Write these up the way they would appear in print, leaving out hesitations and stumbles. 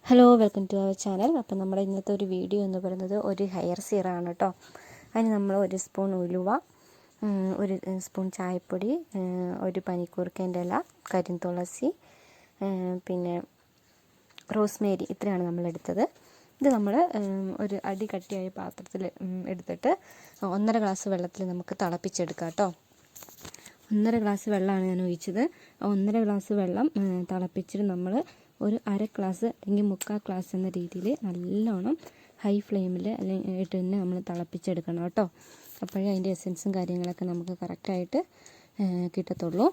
Hello welcome to our channel. അപ്പോൾ നമ്മുടെ ഇന്നത്തെ ഒരു വീഡിയോ എന്ന് പറയുന്നത് ഒരു ഹെയർ സീറാണ് കേട്ടോ. അതിന് നമ്മൾ ഒരു സ്പൂൺ ഉലുവ, ഒരു സ്പൂൺ ചായപ്പൊടി, ഒരു പനിക്കൂർക്കേൻ്റെ ഇല, കരിന്തുളസി, പിന്നെ റോസ്മേരി, ഇത്രയാണ് നമ്മളെടുത്തത്. ഇത് നമ്മൾ ഒരു അടി കട്ടിയായ പാത്രത്തിൽ എടുത്തിട്ട് 1.5 ഗ്ലാസ് വെള്ളത്തിൽ നമുക്ക് തിളപ്പിച്ചെടുക്കാം കേട്ടോ. 1.5 ഗ്ലാസ് വെള്ളമാണ് ഞാൻ ഒഴിച്ചത്. 1.5 ഗ്ലാസ് വെള്ളം തിളപ്പിച്ചിട്ട് നമ്മൾ ഒരു 1/2 ഗ്ലാസ് അല്ലെങ്കിൽ 3/4 ഗ്ലാസ് എന്ന രീതിയിൽ നല്ലോണം ഹൈ ഫ്ലെയിമിൽ അല്ലെങ്കിൽ ഇട്ട് തന്നെ നമ്മൾ തിളപ്പിച്ചെടുക്കണം കേട്ടോ. അപ്പോഴേ അതിൻ്റെ എസൻസും കാര്യങ്ങളൊക്കെ നമുക്ക് കറക്റ്റായിട്ട് കിട്ടത്തുള്ളൂ.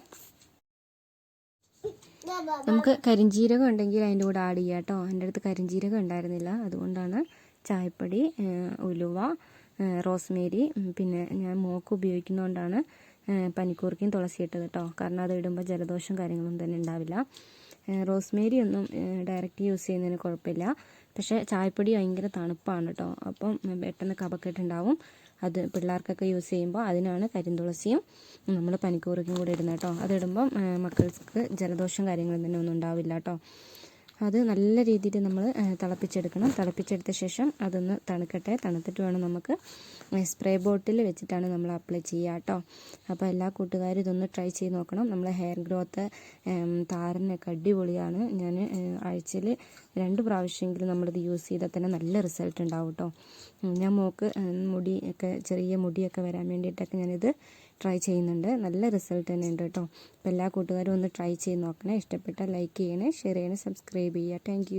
നമുക്ക് കരിഞ്ജീരകം ഉണ്ടെങ്കിൽ അതിൻ്റെ കൂടെ ആഡ് ചെയ്യാം കേട്ടോ. എൻ്റെ അടുത്ത് കരിഞ്ജീരകം ഉണ്ടായിരുന്നില്ല, അതുകൊണ്ടാണ് ചായപ്പൊടി, ഉലുവ, റോസ്മേരി, പിന്നെ ഞാൻ മോക്ക് ഉപയോഗിക്കുന്നതുകൊണ്ടാണ് പനിക്കൂർക്കയും തുളസി ഇട്ടത് കേട്ടോ. കാരണം അത് ഇടുമ്പോൾ ജലദോഷം കാര്യങ്ങളൊന്നും തന്നെ ഉണ്ടാവില്ല. റോസ്മേരി ഒന്നും ഡയറക്റ്റ് യൂസ് ചെയ്യുന്നതിന് കുഴപ്പമില്ല, പക്ഷേ ചായപ്പൊടി ഭയങ്കര തണുപ്പാണ് കേട്ടോ. അപ്പം പെട്ടെന്ന് കഫക്കെട്ടുണ്ടാവും. അത് പിള്ളേർക്കൊക്കെ യൂസ് ചെയ്യുമ്പോൾ അതിനാണ് കരിന്തുളസിയും നമ്മൾ പനിക്കൂർക്കയും കൂടെ ഇടുന്നത് കേട്ടോ. അതിടുമ്പം മക്കൾക്ക് ജലദോഷം കാര്യങ്ങളൊന്നും തന്നെ ഒന്നും ഉണ്ടാവില്ല കേട്ടോ. അത് നല്ല രീതിയിൽ നമ്മൾ തിളപ്പിച്ചെടുക്കണം. തിളപ്പിച്ചെടുത്ത ശേഷം അതൊന്ന് തണുക്കട്ടെ. തണുത്തിട്ട് വേണം നമുക്ക് സ്പ്രേ ബോട്ടിൽ വെച്ചിട്ടാണ് നമ്മൾ അപ്ലൈ ചെയ്യുക കേട്ടോ. അപ്പോൾ എല്ലാ കൂട്ടുകാരും ഇതൊന്ന് ട്രൈ ചെയ്ത് നോക്കണം. നമ്മളെ ഹെയർ ഗ്രോത്ത്, താരനൊക്കെ അടിപൊളിയാണ്. ഞാൻ ആഴ്ചയിൽ 2 പ്രാവശ്യമെങ്കിലും നമ്മളിത് യൂസ് ചെയ്താൽ തന്നെ നല്ല റിസൾട്ട് ഉണ്ടാവും കേട്ടോ. ഞാൻ മോക്ക് മുടിയൊക്കെ ചെറിയ മുടിയൊക്കെ വരാൻ വേണ്ടിയിട്ടൊക്കെ ഞാനിത് ട്രൈ ചെയ്യുന്നുണ്ട്. നല്ല റിസൾട്ട് തന്നെ ഉണ്ട് കേട്ടോ. അപ്പോൾ എല്ലാ കൂട്ടുകാരും ഒന്ന് ട്രൈ ചെയ്ത് നോക്കണേ. ഇഷ്ടപ്പെട്ടാൽ ലൈക്ക് ചെയ്യണേ, ഷെയർ ചെയ്യണേ, സബ്സ്ക്രൈബ് ചെയ്യുക. താങ്ക്